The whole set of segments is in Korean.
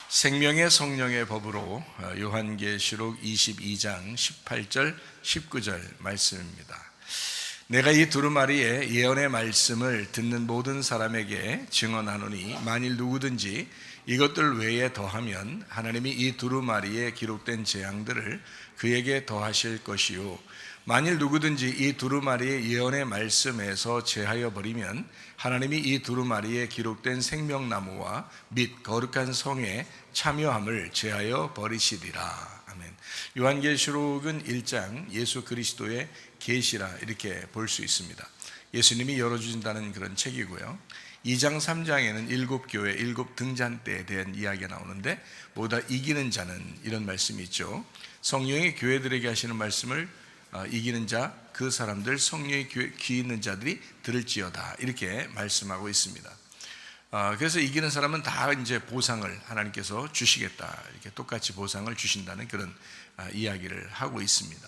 생명의 성령의 법으로 요한계시록 22장 18절 19절 말씀입니다. 내가 이 두루마리의 예언의 말씀을 듣는 모든 사람에게 증언하노니 만일 누구든지 이것들 외에 더하면 하나님이 이 두루마리에 기록된 재앙들을 그에게 더하실 것이요 만일 누구든지 이 두루마리의 예언의 말씀에서 제하여 버리면 하나님이 이 두루마리에 기록된 생명나무와 및 거룩한 성에 참여함을 제하여 버리시리라. 아멘. 요한계시록은 1장 예수 그리스도의 계시라 이렇게 볼 수 있습니다. 예수님이 열어주신다는 그런 책이고요. 2장 3장에는 7교회 7등잔대에 대한 이야기가 나오는데 보다 이기는 자는 이런 말씀이 있죠. 성령이 교회들에게 하시는 말씀을 이기는 자, 그 사람들 성령의 귀 있는 자들이 들을지어다 이렇게 말씀하고 있습니다. 그래서 이기는 사람은 다 이제 보상을 하나님께서 주시겠다 이렇게 똑같이 보상을 주신다는 그런 이야기를 하고 있습니다.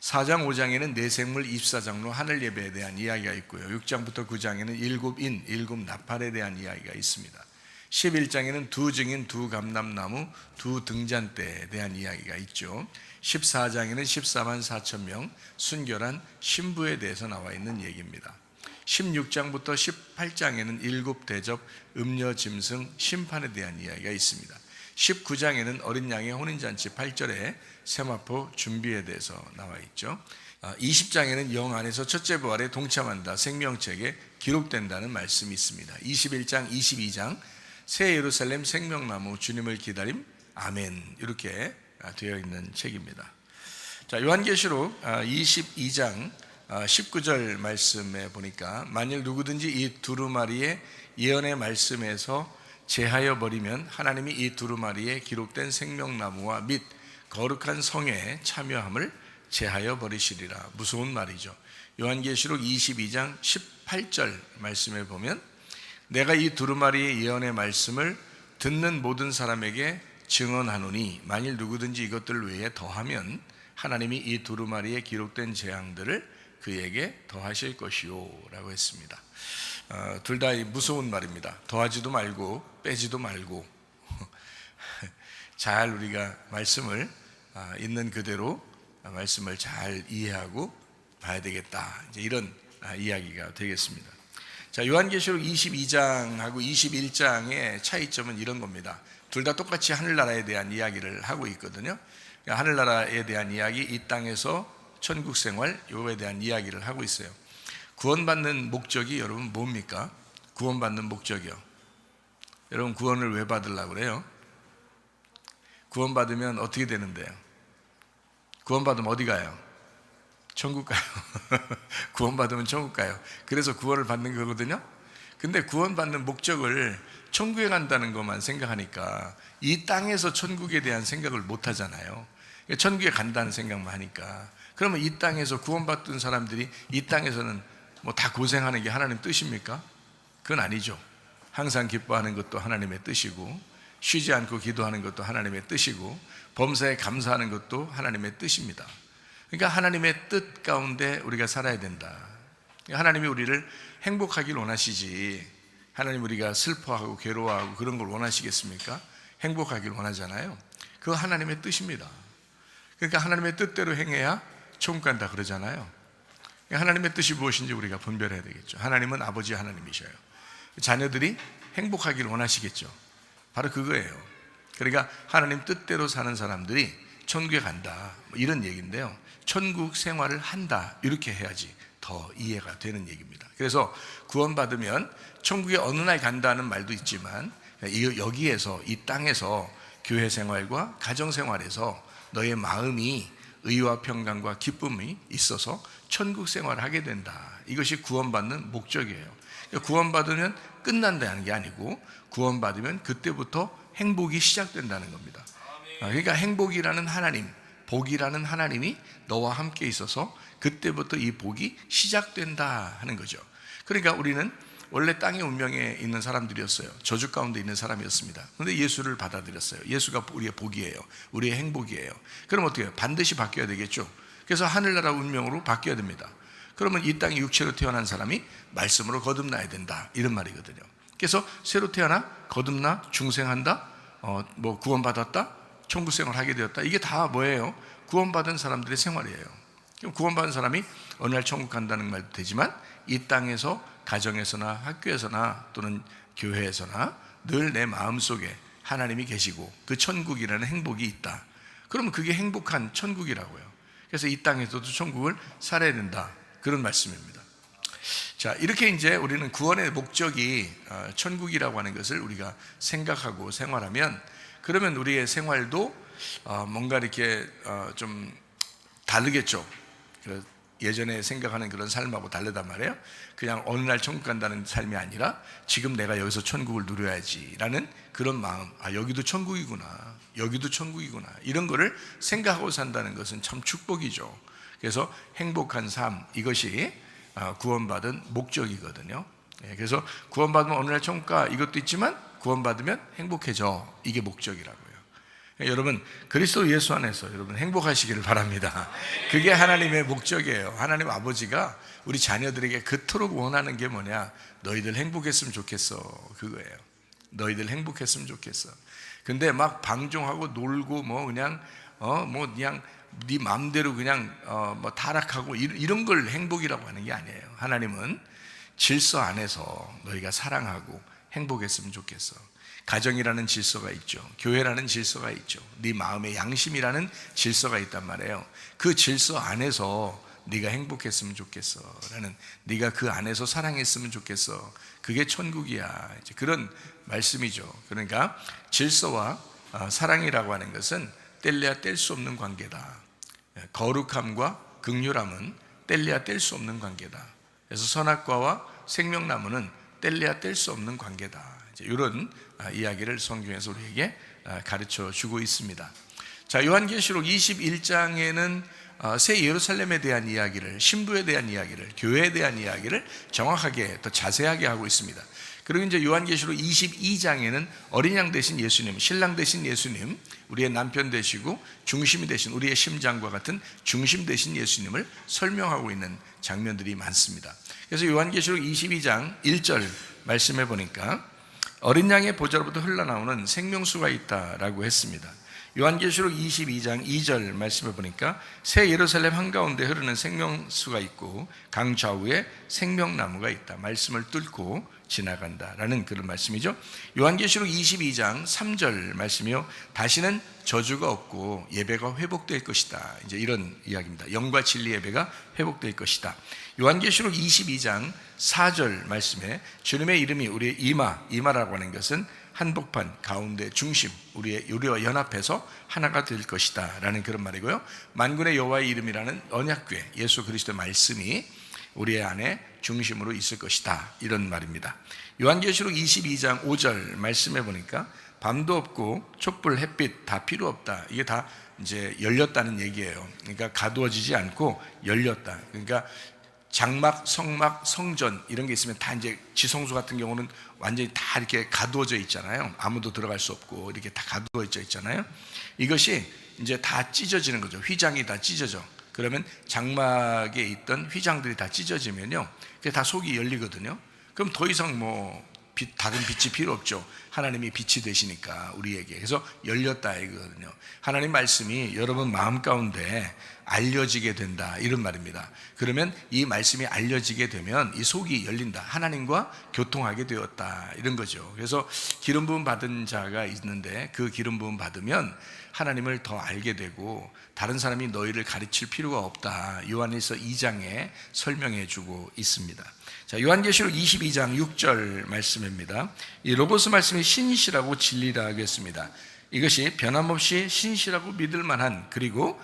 4장 5장에는 내생물 24장로 하늘 예배에 대한 이야기가 있고요. 6장부터 9장에는 7인 7나팔에 대한 이야기가 있습니다. 11장에는 두 증인 두 감람나무 두 등잔대에 대한 이야기가 있죠. 14장에는 14만 4천 명 순결한 신부에 대해서 나와 있는 얘기입니다. 16장부터 18장에는 7대접 음녀 짐승 심판에 대한 이야기가 있습니다. 19장에는 어린 양의 혼인잔치 8절에 세마포 준비에 대해서 나와 있죠. 20장에는 영 안에서 첫째 부활에 동참한다 생명책에 기록된다는 말씀이 있습니다. 21장 22장 새 예루살렘 생명나무 주님을 기다림 아멘 이렇게 되어 있는 책입니다. 자, 요한계시록 22장 19절 말씀에 보니까 만일 누구든지 이 두루마리의 예언의 말씀에서 제하여 버리면 하나님이 이 두루마리에 기록된 생명나무와 및 거룩한 성에 참여함을 제하여 버리시리라. 무서운 말이죠. 요한계시록 22장 18절 말씀에 보면 내가 이 두루마리의 예언의 말씀을 듣는 모든 사람에게 증언하노니 만일 누구든지 이것들 외에 더하면 하나님이 이 두루마리에 기록된 재앙들을 그에게 더하실 것이요 라고 했습니다. 둘 다 무서운 말입니다. 더하지도 말고 빼지도 말고 잘 우리가 말씀을 있는 그대로 말씀을 잘 이해하고 봐야 되겠다 이제 이런 이야기가 되겠습니다. 자, 요한계시록 22장하고 21장의 차이점은 이런 겁니다. 둘 다 똑같이 하늘나라에 대한 이야기를 하고 있거든요. 하늘나라에 대한 이야기, 이 땅에서 천국 생활, 요에 대한 이야기를 하고 있어요. 구원받는 목적이 여러분 뭡니까? 구원받는 목적이요. 여러분 구원을 왜 받으려고 그래요? 구원받으면 어떻게 되는데요? 구원받으면 어디 가요? 천국 가요. 구원받으면 천국 가요. 그래서 구원을 받는 거거든요. 근데 구원받는 목적을 천국에 간다는 것만 생각하니까 이 땅에서 천국에 대한 생각을 못 하잖아요. 천국에 간다는 생각만 하니까 그러면 이 땅에서 구원받던 사람들이 이 땅에서는 뭐 다 고생하는 게 하나님 뜻입니까? 그건 아니죠. 항상 기뻐하는 것도 하나님의 뜻이고 쉬지 않고 기도하는 것도 하나님의 뜻이고 범사에 감사하는 것도 하나님의 뜻입니다. 그러니까 하나님의 뜻 가운데 우리가 살아야 된다. 하나님이 우리를 행복하길 원하시지 하나님 우리가 슬퍼하고 괴로워하고 그런 걸 원하시겠습니까? 행복하길 원하잖아요. 그거 하나님의 뜻입니다. 그러니까 하나님의 뜻대로 행해야 천국 간다 그러잖아요. 하나님의 뜻이 무엇인지 우리가 분별해야 되겠죠. 하나님은 아버지 하나님이셔요. 자녀들이 행복하길 원하시겠죠. 바로 그거예요. 그러니까 하나님 뜻대로 사는 사람들이 천국에 간다 이런 얘기인데요. 천국 생활을 한다 이렇게 해야지 더 이해가 되는 얘기입니다. 그래서 구원받으면 천국에 어느 날 간다는 말도 있지만 여기에서 이 땅에서 교회 생활과 가정 생활에서 너의 마음이 의와 평강과 기쁨이 있어서 천국 생활을 하게 된다. 이것이 구원받는 목적이에요. 구원받으면 끝난다는 게 아니고 구원받으면 그때부터 행복이 시작된다는 겁니다. 그러니까 행복이라는 하나님, 복이라는 하나님이 너와 함께 있어서 그때부터 이 복이 시작된다 하는 거죠. 그러니까 우리는 원래 땅의 운명에 있는 사람들이었어요. 저주 가운데 있는 사람이었습니다. 그런데 예수를 받아들였어요. 예수가 우리의 복이에요. 우리의 행복이에요. 그럼 어떻게 해요? 반드시 바뀌어야 되겠죠. 그래서 하늘나라 운명으로 바뀌어야 됩니다. 그러면 이 땅에 육체로 태어난 사람이 말씀으로 거듭나야 된다 이런 말이거든요. 그래서 새로 태어나 거듭나 중생한다 뭐 구원받았다, 천국 생활 하게 되었다. 이게 다 뭐예요? 구원받은 사람들의 생활이에요. 구원받은 사람이 어느 날 천국 간다는 말도 되지만 이 땅에서 가정에서나 학교에서나 또는 교회에서나 늘 내 마음속에 하나님이 계시고 그 천국이라는 행복이 있다. 그러면 그게 행복한 천국이라고요. 그래서 이 땅에서도 천국을 살아야 된다, 그런 말씀입니다. 자, 이렇게 이제 우리는 구원의 목적이 천국이라고 하는 것을 우리가 생각하고 생활하면, 그러면 우리의 생활도 뭔가 이렇게 좀 다르겠죠. 예전에 생각하는 그런 삶하고 다르단 말이에요. 그냥 어느 날 천국 간다는 삶이 아니라 지금 내가 여기서 천국을 누려야지 라는 그런 마음, 여기도 천국이구나, 여기도 천국이구나, 이런 거를 생각하고 산다는 것은 참 축복이죠. 그래서 행복한 삶, 이것이 구원받은 목적이거든요. 그래서 구원받으면 어느 날 천국 가, 이것도 있지만 구원받으면 행복해져, 이게 목적이라고요. 여러분, 그리스도 예수 안에서 여러분 행복하시기를 바랍니다. 그게 하나님의 목적이에요. 하나님 아버지가 우리 자녀들에게 그토록 원하는 게 뭐냐? 너희들 행복했으면 좋겠어, 그거예요. 너희들 행복했으면 좋겠어. 근데 막 방종하고 놀고 뭐 그냥 그냥 네 마음대로 그냥 뭐 타락하고 이런 걸 행복이라고 하는 게 아니에요. 하나님은 질서 안에서 너희가 사랑하고 행복했으면 좋겠어. 가정이라는 질서가 있죠. 교회라는 질서가 있죠. 네 마음의 양심이라는 질서가 있단 말이에요. 그 질서 안에서 네가 행복했으면 좋겠어 라는, 네가 그 안에서 사랑했으면 좋겠어, 그게 천국이야, 이제 그런 말씀이죠. 그러니까 질서와 사랑이라고 하는 것은 뗄래야 뗄 수 없는 관계다. 거룩함과 긍휼함은 뗄래야 뗄 수 없는 관계다. 그래서 선악과와 생명나무는 뗄래야 뗄 수 없는 관계다. 이런 이야기를 성경에서 우리에게 가르쳐 주고 있습니다. 자, 요한계시록 21장에는 새 예루살렘에 대한 이야기를, 신부에 대한 이야기를, 교회에 대한 이야기를 정확하게 더 자세하게 하고 있습니다. 그리고 이제 요한계시록 22장에는 어린 양 되신 예수님, 신랑 되신 예수님, 우리의 남편 되시고 중심이 되신, 우리의 심장과 같은 중심 되신 예수님을 설명하고 있는 장면들이 많습니다. 그래서 요한계시록 22장 1절 말씀해 보니까 어린 양의 보좌로부터 흘러나오는 생명수가 있다라고 했습니다. 요한계시록 22장 2절 말씀해 보니까 새 예루살렘 한가운데 흐르는 생명수가 있고 강 좌우에 생명나무가 있다. 말씀을 뚫고 지나간다라는 그런 말씀이죠. 요한계시록 22장 3절 말씀이요, 다시는 저주가 없고 예배가 회복될 것이다. 이제 이런 이야기입니다. 영과 진리 예배가 회복될 것이다. 요한계시록 22장 4절 말씀에 주님의 이름이 우리의 이마라고 하는 것은 한복판 가운데 중심, 우리와 연합해서 하나가 될 것이다 라는 그런 말이고요. 만군의 여호와의 이름이라는 언약궤, 예수 그리스도의 말씀이 우리의 안에 중심으로 있을 것이다, 이런 말입니다. 요한계시록 22장 5절 말씀해 보니까 밤도 없고 촛불 햇빛 다 필요 없다. 이게 다 이제 열렸다는 얘기예요. 그러니까 가두어지지 않고 열렸다. 그러니까 장막, 성막, 성전 이런 게 있으면 다 이제 지성소 같은 경우는 완전히 다 이렇게 가두어져 있잖아요. 아무도 들어갈 수 없고 이렇게 다 가두어져 있잖아요. 이것이 이제 다 찢어지는 거죠. 휘장이 다 찢어져. 그러면 장막에 있던 휘장들이 다 찢어지면요, 그게 다 속이 열리거든요. 그럼 더 이상 다른 빛이 필요 없죠. 하나님이 빛이 되시니까 우리에게. 그래서 열렸다 이거거든요. 하나님 말씀이 여러분 마음 가운데 알려지게 된다, 이런 말입니다. 그러면 이 말씀이 알려지게 되면 이 속이 열린다, 하나님과 교통하게 되었다, 이런 거죠. 그래서 기름 부음 받은 자가 있는데 그 기름 부음 받으면 하나님을 더 알게 되고 다른 사람이 너희를 가르칠 필요가 없다, 요한일서 2장에 설명해 주고 있습니다. 자, 요한계시록 22장 6절 말씀입니다. 이 로고스 말씀이 신실하고 진리라 하겠습니다. 이것이 변함없이 신실하고 믿을 만한, 그리고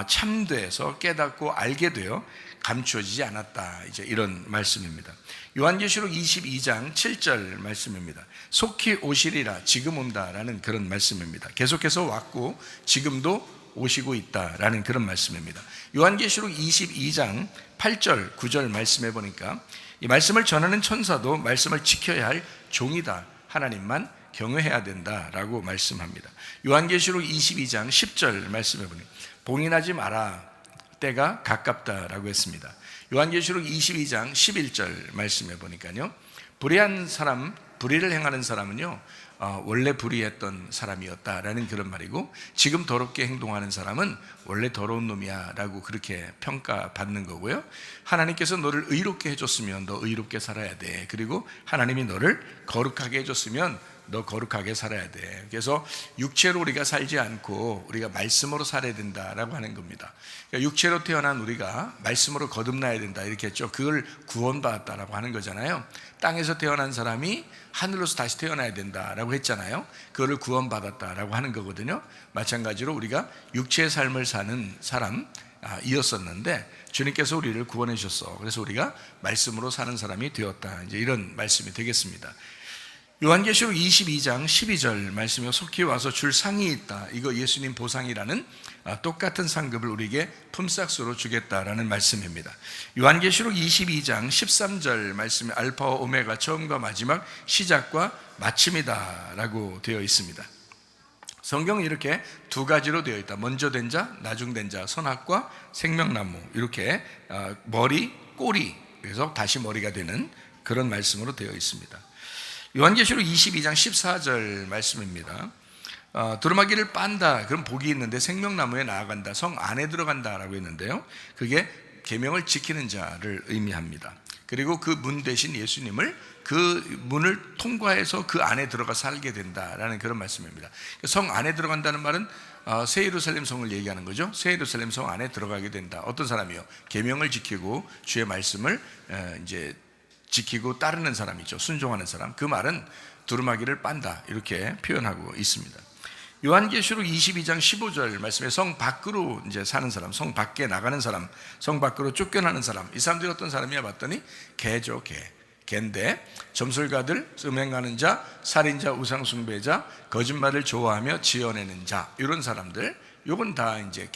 참돼서 깨닫고 알게 되어 감추어지지 않았다, 이제 이런 말씀입니다. 요한계시록 22장 7절 말씀입니다. 속히 오시리라, 지금 온다라는 그런 말씀입니다. 계속해서 왔고 지금도 오시고 있다라는 그런 말씀입니다. 요한계시록 22장 8절 9절 말씀해 보니까 이 말씀을 전하는 천사도 말씀을 지켜야 할 종이다, 하나님만 경외해야 된다라고 말씀합니다. 요한계시록 22장 10절 말씀해 보니 봉인하지 마라, 때가 가깝다라고 했습니다. 요한계시록 22장 11절 말씀해 보니까요, 불의한 사람, 불의를 행하는 사람은요 원래 불의했던 사람이었다라는 그런 말이고, 지금 더럽게 행동하는 사람은 원래 더러운 놈이야 라고 그렇게 평가받는 거고요. 하나님께서 너를 의롭게 해줬으면 너 의롭게 살아야 돼. 그리고 하나님이 너를 거룩하게 해줬으면 너 거룩하게 살아야 돼. 그래서 육체로 우리가 살지 않고 우리가 말씀으로 살아야 된다라고 하는 겁니다. 그러니까 육체로 태어난 우리가 말씀으로 거듭나야 된다 이렇게 했죠. 그걸 구원받았다라고 하는 거잖아요. 땅에서 태어난 사람이 하늘로서 다시 태어나야 된다라고 했잖아요. 그거를 구원받았다라고 하는 거거든요. 마찬가지로 우리가 육체의 삶을 사는 사람이었었는데 주님께서 우리를 구원해 주셨어. 그래서 우리가 말씀으로 사는 사람이 되었다. 이제 이런 말씀이 되겠습니다. 요한계시록 22장 12절 말씀에 속히 와서 줄 상이 있다. 이거 예수님 보상이라는 똑같은 상급을 우리에게 품삯으로 주겠다라는 말씀입니다. 요한계시록 22장 13절 말씀에 알파와 오메가 처음과 마지막 시작과 마침이다 라고 되어 있습니다. 성경은 이렇게 두 가지로 되어 있다. 먼저 된 자, 나중된 자, 선악과 생명나무, 이렇게 머리, 꼬리, 그래서 다시 머리가 되는 그런 말씀으로 되어 있습니다. 요한계시록 22장 14절 말씀입니다. 두루마기를 빤다, 그럼 복이 있는데 생명나무에 나아간다, 성 안에 들어간다라고 했는데요, 그게 계명을 지키는 자를 의미합니다. 그리고 그 문 대신 예수님을, 그 문을 통과해서 그 안에 들어가 살게 된다라는 그런 말씀입니다. 성 안에 들어간다는 말은 새 예루살렘 성을 얘기하는 거죠. 새 예루살렘 성 안에 들어가게 된다. 어떤 사람이요? 계명을 지키고 주의 말씀을 이제 지키고 따르는 사람이죠. 순종하는 사람. 그 말은 두루마기를 빤다 이렇게 표현하고 있습니다. 요한계시록 22장 15절 말씀에 성 밖으로 이제 사는 사람, 성 밖에 나가는 사람, 성 밖으로 쫓겨나는 사람, 이 사람들이 어떤 사람이야 봤더니 개죠. 개인데 점술가들, 음행하는 자, 살인자, 우상숭배자, 거짓말을 좋아하며 지어내는 자, 이런 사람들, 요건 다 이제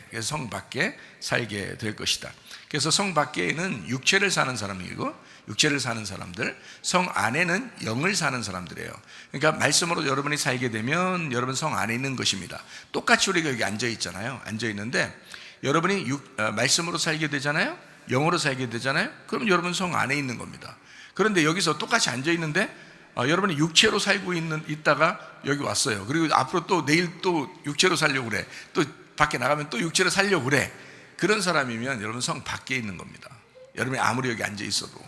그래서 성 밖에 살게 될 것이다. 그래서 성 밖에는 육체를 사는 사람이고, 육체를 사는 사람들, 성 안에는 영을 사는 사람들이에요. 그러니까 말씀으로 여러분이 살게 되면 여러분 성 안에 있는 것입니다. 똑같이 우리가 여기 앉아 있잖아요. 앉아 있는데 여러분이 말씀으로 살게 되잖아요. 영으로 살게 되잖아요. 그럼 여러분 성 안에 있는 겁니다. 그런데 여기서 똑같이 앉아 있는데 여러분이 육체로 살고 있다가 여기 왔어요. 그리고 앞으로 또 내일 또 육체로 살려고 그래. 또 밖에 나가면 또 육체로 살려고 그래. 그런 사람이면 여러분 성 밖에 있는 겁니다. 여러분이 아무리 여기 앉아 있어도.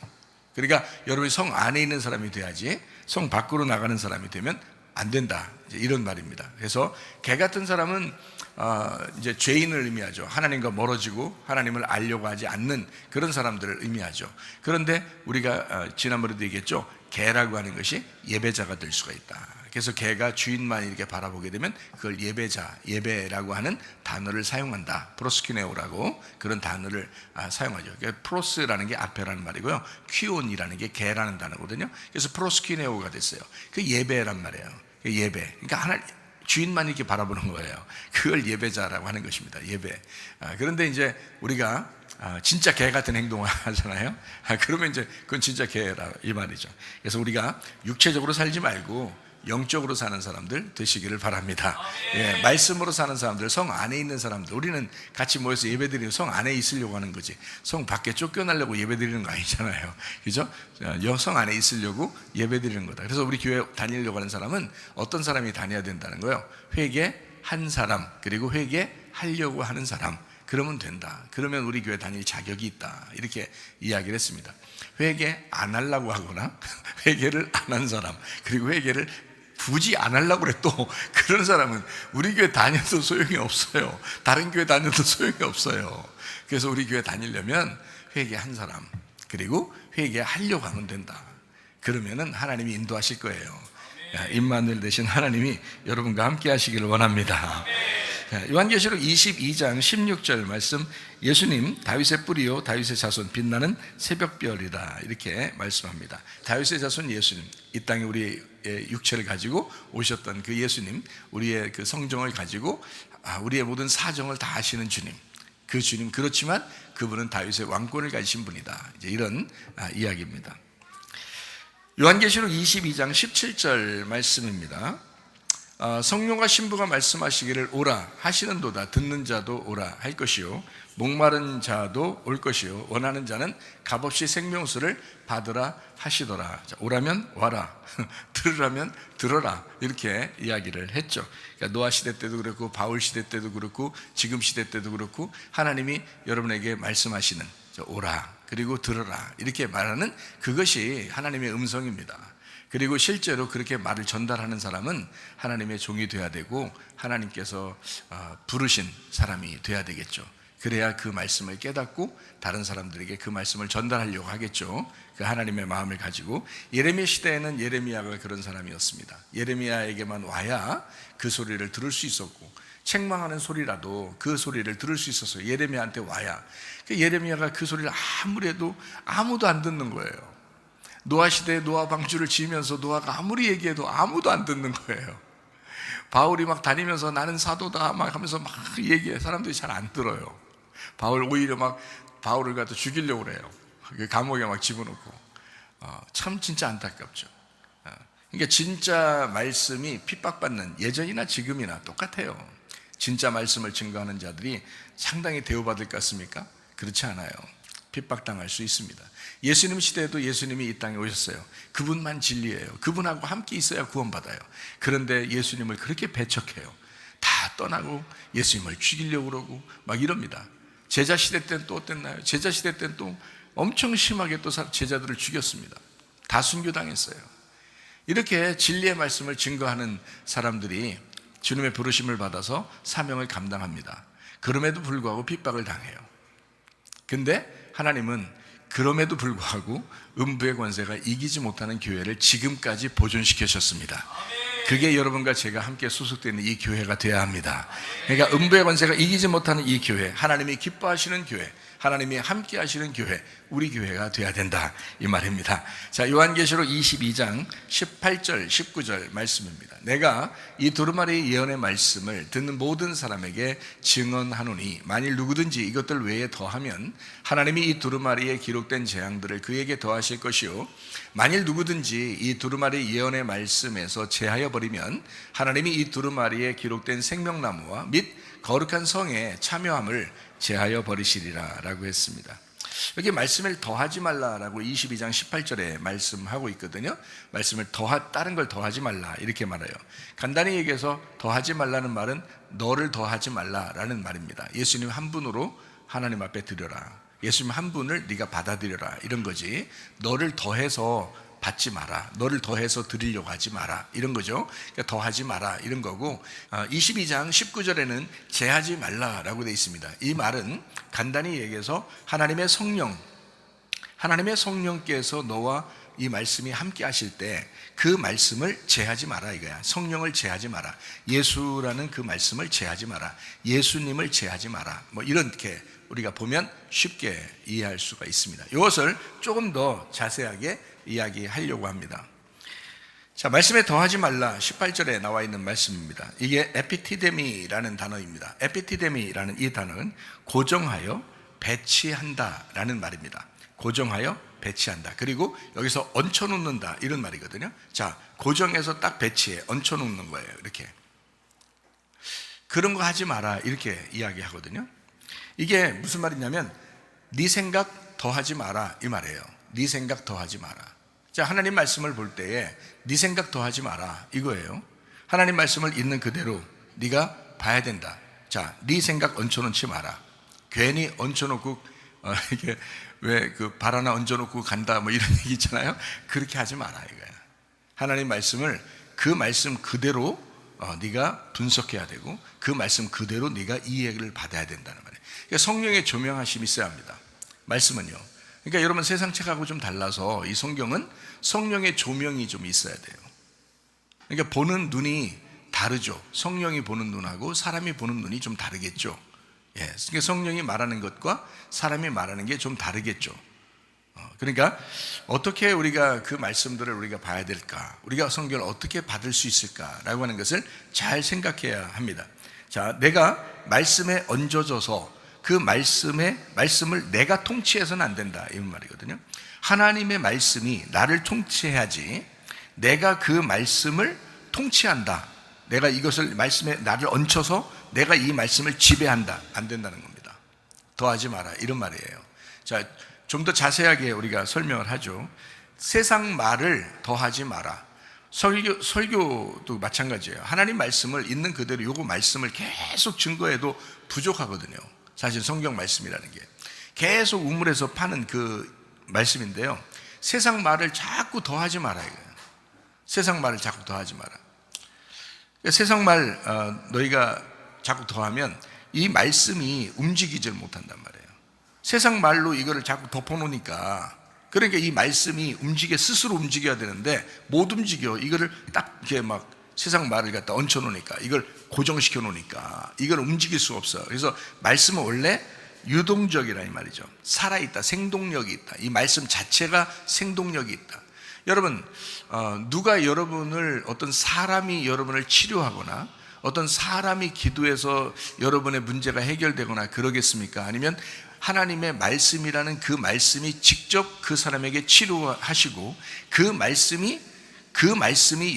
그러니까 여러분이 성 안에 있는 사람이 돼야지 성 밖으로 나가는 사람이 되면 안 된다, 이제 이런 말입니다. 그래서 개 같은 사람은 이제 죄인을 의미하죠. 하나님과 멀어지고 하나님을 알려고 하지 않는 그런 사람들을 의미하죠. 그런데 우리가 지난번에도 얘기했죠. 개라고 하는 것이 예배자가 될 수가 있다. 그래서 개가 주인만 이렇게 바라보게 되면 그걸 예배라고 하는 단어를 사용한다. 프로스키네오라고 그런 단어를 사용하죠. 그러니까 프로스라는 게 앞에라는 말이고요, 퀴온이라는 게 개라는 단어거든요. 그래서 프로스키네오가 됐어요. 그 예배란 말이에요. 예배. 그러니까 하나 주인만 이렇게 바라보는 거예요. 그걸 예배자라고 하는 것입니다. 예배. 그런데 이제 우리가 진짜 개 같은 행동을 하잖아요. 그러면 이제 그건 진짜 개라 이 말이죠. 그래서 우리가 육체적으로 살지 말고 영적으로 사는 사람들 되시기를 바랍니다. 예, 말씀으로 사는 사람들, 성 안에 있는 사람들. 우리는 같이 모여서 예배드리는, 성 안에 있으려고 하는 거지 성 밖에 쫓겨나려고 예배드리는 거 아니잖아요. 그죠? 성 안에 있으려고 예배드리는 거다. 그래서 우리 교회 다니려고 하는 사람은 어떤 사람이 다녀야 된다는 거예요? 회개한 사람, 그리고 회개하려고 하는 사람. 그러면 된다. 그러면 우리 교회 다닐 자격이 있다. 이렇게 이야기를 했습니다. 회개 안 하려고 하거나 회개를 안 한 사람, 그리고 회개를 굳이 안 하려고 그래 또 그런 사람은 우리 교회 다녀도 소용이 없어요. 다른 교회 다녀도 소용이 없어요. 그래서 우리 교회 다니려면 회개한 사람, 그리고 회개하려고 하면 된다. 그러면은 하나님이 인도하실 거예요. 임마누엘 되신 하나님이 여러분과 함께 하시기를 원합니다. 요한계시록 22장 16절 말씀, 예수님 다윗의 뿌리요 다윗의 자손 빛나는 새벽별이다 이렇게 말씀합니다. 다윗의 자손 예수님, 이 땅에 우리의 육체를 가지고 오셨던 그 예수님, 우리의 그 성정을 가지고 우리의 모든 사정을 다 아시는 주님, 그 주님, 그렇지만 그분은 다윗의 왕권을 가지신 분이다. 이제 이런 이야기입니다. 요한계시록 22장 17절 말씀입니다. 성령과 신부가 말씀하시기를 오라 하시는도다. 듣는 자도 오라 할 것이요 목마른 자도 올 것이요 원하는 자는 값없이 생명수를 받으라 하시더라. 자, 오라면 와라, 들으라면 들어라, 이렇게 이야기를 했죠. 그러니까 노아 시대 때도 그렇고 바울 시대 때도 그렇고 지금 시대 때도 그렇고 하나님이 여러분에게 말씀하시는 오라 그리고 들어라 이렇게 말하는 그것이 하나님의 음성입니다. 그리고 실제로 그렇게 말을 전달하는 사람은 하나님의 종이 돼야 되고 하나님께서 부르신 사람이 돼야 되겠죠. 그래야 그 말씀을 깨닫고 다른 사람들에게 그 말씀을 전달하려고 하겠죠. 그 하나님의 마음을 가지고. 예레미야 시대에는 예레미야가 그런 사람이었습니다. 예레미야에게만 와야 그 소리를 들을 수 있었고 책망하는 소리라도 그 소리를 들을 수 있었어요. 예레미야한테 와야. 예레미야가 그 소리를 아무리 해도 아무도 안 듣는 거예요. 노아 시대에 노아 방주를 지으면서 노아가 아무리 얘기해도 아무도 안 듣는 거예요. 바울이 막 다니면서 나는 사도다 막 하면서 막 얘기해. 사람들이 잘 안 들어요. 바울 오히려 막 바울을 갖다 죽이려고 그래요. 감옥에 막 집어넣고. 참 진짜 안타깝죠. 그러니까 진짜 말씀이 핍박받는 예전이나 지금이나 똑같아요. 진짜 말씀을 증거하는 자들이 상당히 대우받을 것 같습니까? 그렇지 않아요. 핍박당할 수 있습니다. 예수님 시대에도 예수님이 이 땅에 오셨어요. 그분만 진리예요. 그분하고 함께 있어야 구원받아요. 그런데 예수님을 그렇게 배척해요. 다 떠나고 예수님을 죽이려고 그러고 막 이럽니다. 제자 시대 때는 또 어땠나요? 제자 시대 때는 또 엄청 심하게 또 제자들을 죽였습니다. 다 순교당했어요. 이렇게 진리의 말씀을 증거하는 사람들이 주님의 부르심을 받아서 사명을 감당합니다. 그럼에도 불구하고 핍박을 당해요. 근데 하나님은 그럼에도 불구하고 음부의 권세가 이기지 못하는 교회를 지금까지 보존시키셨습니다. 그게 여러분과 제가 함께 소속되는 이 교회가 되어야 합니다. 그러니까 음부의 권세가 이기지 못하는 이 교회, 하나님이 기뻐하시는 교회, 하나님이 함께 하시는 교회, 우리 교회가 되어야 된다 이 말입니다. 자, 요한계시록 22장 18절 19절 말씀입니다. 내가 이 두루마리 예언의 말씀을 듣는 모든 사람에게 증언하노니 만일 누구든지 이것들 외에 더하면 하나님이 이 두루마리에 기록된 재앙들을 그에게 더하실 것이요 만일 누구든지 이 두루마리 예언의 말씀에서 제하여 버리면 하나님이 이 두루마리에 기록된 생명나무와 및 거룩한 성에 참여함을 제하여 버리시리라 라고 했습니다. 여기 말씀을 더하지 말라라고 22장 18절에 말씀하고 있거든요. 말씀을 다른 걸 더하지 말라 이렇게 말해요. 간단히 얘기해서 더하지 말라는 말은 너를 더하지 말라라는 말입니다. 예수님 한 분으로 하나님 앞에 드려라. 예수님 한 분을 네가 받아들여라 이런 거지. 너를 더해서 받지 마라, 너를 더해서 드리려고 하지 마라 이런 거죠. 그러니까 더하지 마라 이런 거고, 22장 19절에는 제하지 말라라고 되어 있습니다. 이 말은 간단히 얘기해서 하나님의 성령께서 너와 이 말씀이 함께 하실 때 그 말씀을 제하지 마라 이거야. 성령을 제하지 마라, 예수라는 그 말씀을 제하지 마라, 예수님을 제하지 마라, 뭐 이렇게 우리가 보면 쉽게 이해할 수가 있습니다. 이것을 조금 더 자세하게 이야기하려고 합니다. 자, 말씀에 더하지 말라 18절에 나와 있는 말씀입니다. 이게 에피티데미라는 단어입니다. 에피티데미라는 이 단어는 고정하여 배치한다 라는 말입니다. 고정하여 배치한다. 그리고 여기서 얹혀놓는다 이런 말이거든요. 자, 고정해서 딱 배치해 얹혀놓는 거예요. 이렇게 그런 거 하지 마라 이렇게 이야기하거든요. 이게 무슨 말이냐면 네 생각 더하지 마라 이 말이에요. 네 생각 더하지 마라. 자, 하나님 말씀을 볼 때에 네 생각 더하지 마라 이거예요. 하나님 말씀을 있는 그대로 네가 봐야 된다. 자, 네 생각 얹혀놓지 마라. 괜히 얹혀놓고 이게 왜 그 발 하나 얹어놓고 간다 뭐 이런 얘기 있잖아요. 그렇게 하지 마라 이거야. 하나님 말씀을 그 말씀 그대로 네가 분석해야 되고 그 말씀 그대로 네가 이해를 받아야 된다는 말이에요. 그러니까 성령의 조명하심이 있어야 합니다. 말씀은요. 그러니까 여러분 세상 책하고 좀 달라서 이 성경은 성령의 조명이 좀 있어야 돼요. 그러니까 보는 눈이 다르죠. 성령이 보는 눈하고 사람이 보는 눈이 좀 다르겠죠. 예, 그러니까 성령이 말하는 것과 사람이 말하는 게 좀 다르겠죠. 그러니까 어떻게 우리가 그 말씀들을 우리가 봐야 될까, 우리가 성경을 어떻게 받을 수 있을까라고 하는 것을 잘 생각해야 합니다. 자, 내가 말씀에 얹어져서 그 말씀을 내가 통치해서는 안 된다 이 말이거든요. 하나님의 말씀이 나를 통치해야지 내가 그 말씀을 통치한다 내가 이것을 말씀에 나를 얹혀서 내가 이 말씀을 지배한다. 안 된다는 겁니다. 더하지 마라. 이런 말이에요. 자, 좀 더 자세하게 우리가 설명을 하죠. 세상 말을 더하지 마라. 설교도 마찬가지예요. 하나님 말씀을 있는 그대로 요거 말씀을 계속 증거해도 부족하거든요. 사실 성경 말씀이라는 게 계속 우물에서 파는 그 말씀인데요. 세상 말을 자꾸 더하지 마라 이거예요. 세상 말을 자꾸 더하지 마라. 세상 말 너희가 자꾸 더하면 이 말씀이 움직이질 못한단 말이에요. 세상 말로 이거를 자꾸 덮어놓으니까, 그러니까 이 말씀이 스스로 움직여야 되는데 못 움직여. 이거를 딱 이렇게 막 세상 말을 갖다 얹혀 놓으니까, 이걸 고정시켜 놓으니까 이걸 움직일 수가 없어. 그래서 말씀은 원래 유동적이라 이 말이죠. 살아있다, 생동력이 있다. 이 말씀 자체가 생동력이 있다. 여러분, 누가 여러분을, 어떤 사람이 여러분을 치료하거나 어떤 사람이 기도해서 여러분의 문제가 해결되거나 그러겠습니까? 아니면 하나님의 말씀이라는 그 말씀이 직접 그 사람에게 치료하시고 그 말씀이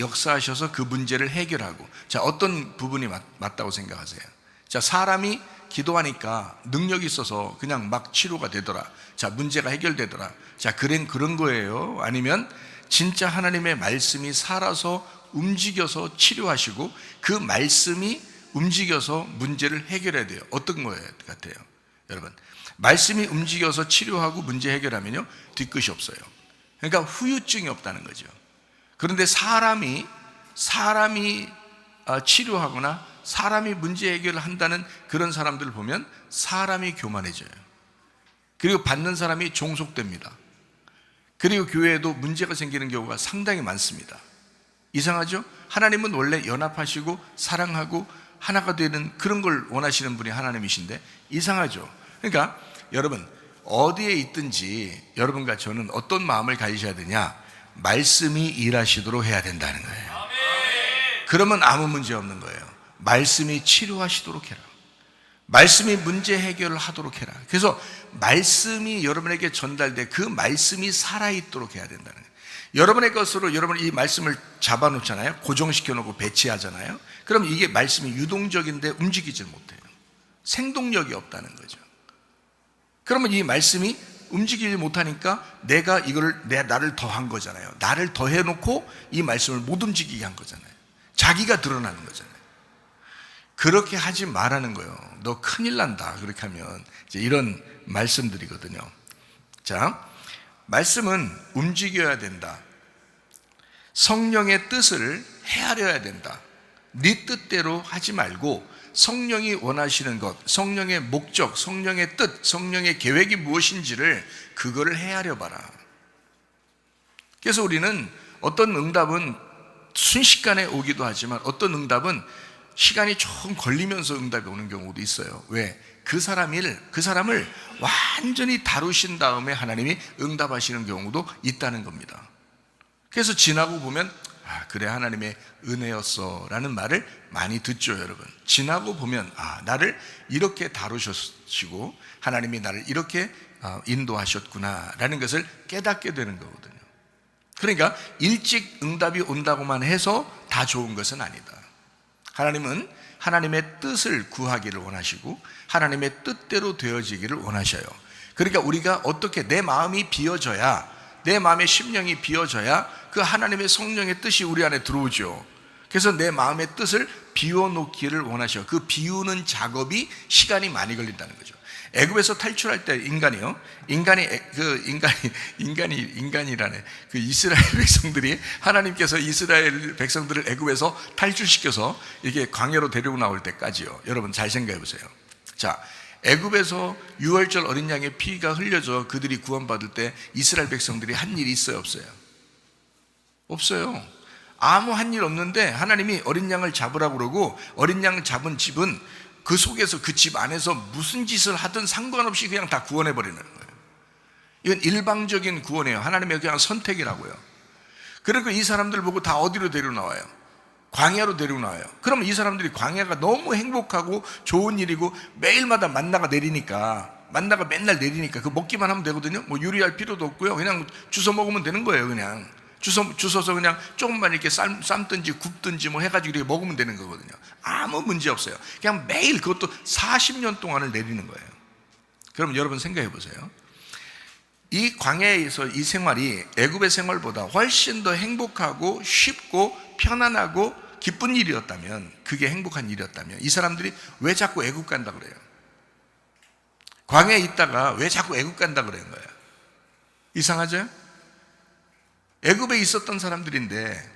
역사하셔서 그 문제를 해결하고. 자, 어떤 부분이 맞다고 생각하세요? 자, 사람이 기도하니까 능력이 있어서 그냥 막 치료가 되더라. 자, 문제가 해결되더라. 자, 그런 거예요? 아니면 진짜 하나님의 말씀이 살아서 움직여서 치료하시고 그 말씀이 움직여서 문제를 해결해야 돼요? 어떤 거예요 같아요? 여러분, 말씀이 움직여서 치료하고 문제 해결하면요 뒤끝이 없어요. 그러니까 후유증이 없다는 거죠. 그런데 사람이 치료하거나 사람이 문제 해결을 한다는 그런 사람들을 보면 사람이 교만해져요. 그리고 받는 사람이 종속됩니다. 그리고 교회에도 문제가 생기는 경우가 상당히 많습니다. 이상하죠? 하나님은 원래 연합하시고 사랑하고 하나가 되는 그런 걸 원하시는 분이 하나님이신데 이상하죠? 그러니까 여러분, 어디에 있든지 여러분과 저는 어떤 마음을 가지셔야 되냐? 말씀이 일하시도록 해야 된다는 거예요. 그러면 아무 문제 없는 거예요. 말씀이 치료하시도록 해라. 말씀이 문제 해결을 하도록 해라. 그래서 말씀이 여러분에게 전달돼 그 말씀이 살아있도록 해야 된다는 거예요. 여러분의 것으로 여러분 이 말씀을 잡아놓잖아요. 고정시켜 놓고 배치하잖아요. 그럼 이게 말씀이 유동적인데 움직이질 못해요. 생동력이 없다는 거죠. 그러면 이 말씀이 움직이지 못하니까 내가 이거를 나를 더한 거잖아요. 나를 더해놓고 이 말씀을 못 움직이게 한 거잖아요. 자기가 드러나는 거잖아요. 그렇게 하지 말라는 거예요. 너 큰일 난다. 그렇게 하면 이제 이런 말씀들이거든요. 자, 말씀은 움직여야 된다. 성령의 뜻을 헤아려야 된다. 네 뜻대로 하지 말고 성령이 원하시는 것, 성령의 목적, 성령의 뜻, 성령의 계획이 무엇인지를 그거를 헤아려 봐라. 그래서 우리는 어떤 응답은 순식간에 오기도 하지만 어떤 응답은 시간이 조금 걸리면서 응답이 오는 경우도 있어요. 왜? 그 사람을 완전히 다루신 다음에 하나님이 응답하시는 경우도 있다는 겁니다. 그래서 지나고 보면 그래, 하나님의 은혜였어 라는 말을 많이 듣죠. 여러분, 지나고 보면 나를 이렇게 다루셨고 하나님이 나를 이렇게 인도하셨구나 라는 것을 깨닫게 되는 거거든요. 그러니까 일찍 응답이 온다고만 해서 다 좋은 것은 아니다. 하나님은 하나님의 뜻을 구하기를 원하시고 하나님의 뜻대로 되어지기를 원하셔요. 그러니까 우리가 어떻게, 내 마음이 비어져야, 내 마음의 심령이 비어져야 그 하나님의 성령의 뜻이 우리 안에 들어오죠. 그래서 내 마음의 뜻을 비워놓기를 원하셔요. 그 비우는 작업이 시간이 많이 걸린다는 거죠. 애굽에서 탈출할 때 인간이라네. 그 이스라엘 백성들이, 하나님께서 이스라엘 백성들을 애굽에서 탈출시켜서 이게 광야로 데리고 나올 때까지요. 여러분 잘 생각해 보세요. 자, 애굽에서 유월절 어린 양의 피가 흘려져 그들이 구원받을 때 이스라엘 백성들이 한 일이 있어요, 없어요? 없어요. 아무 한 일 없는데 하나님이 어린 양을 잡으라고 그러고 어린 양을 잡은 집은 그 속에서, 그 집 안에서 무슨 짓을 하든 상관없이 그냥 다 구원해 버리는 거예요. 이건 일방적인 구원이에요. 하나님의 그냥 선택이라고요. 그리고 이 사람들 보고 다 어디로 데리고 나와요? 광야로 데리고 나와요. 그러면 이 사람들이 광야가 너무 행복하고 좋은 일이고 매일마다 만나가 맨날 내리니까 그 먹기만 하면 되거든요. 뭐 요리할 필요도 없고요. 그냥 주워 먹으면 되는 거예요. 그냥 주워서 그냥 조금만 이렇게 삶든지 굽든지 뭐 해가지고 이렇게 먹으면 되는 거거든요. 아무 문제 없어요. 그냥 매일 그것도 40년 동안을 내리는 거예요. 그럼 여러분 생각해 보세요. 이 광야에서 이 생활이 애굽의 생활보다 훨씬 더 행복하고 쉽고 편안하고 기쁜 일이었다면, 그게 행복한 일이었다면 이 사람들이 왜 자꾸 애굽 간다 그래요? 광야에 있다가 왜 자꾸 애굽 간다 그러는 거예요? 이상하죠? 애굽에 있었던 사람들인데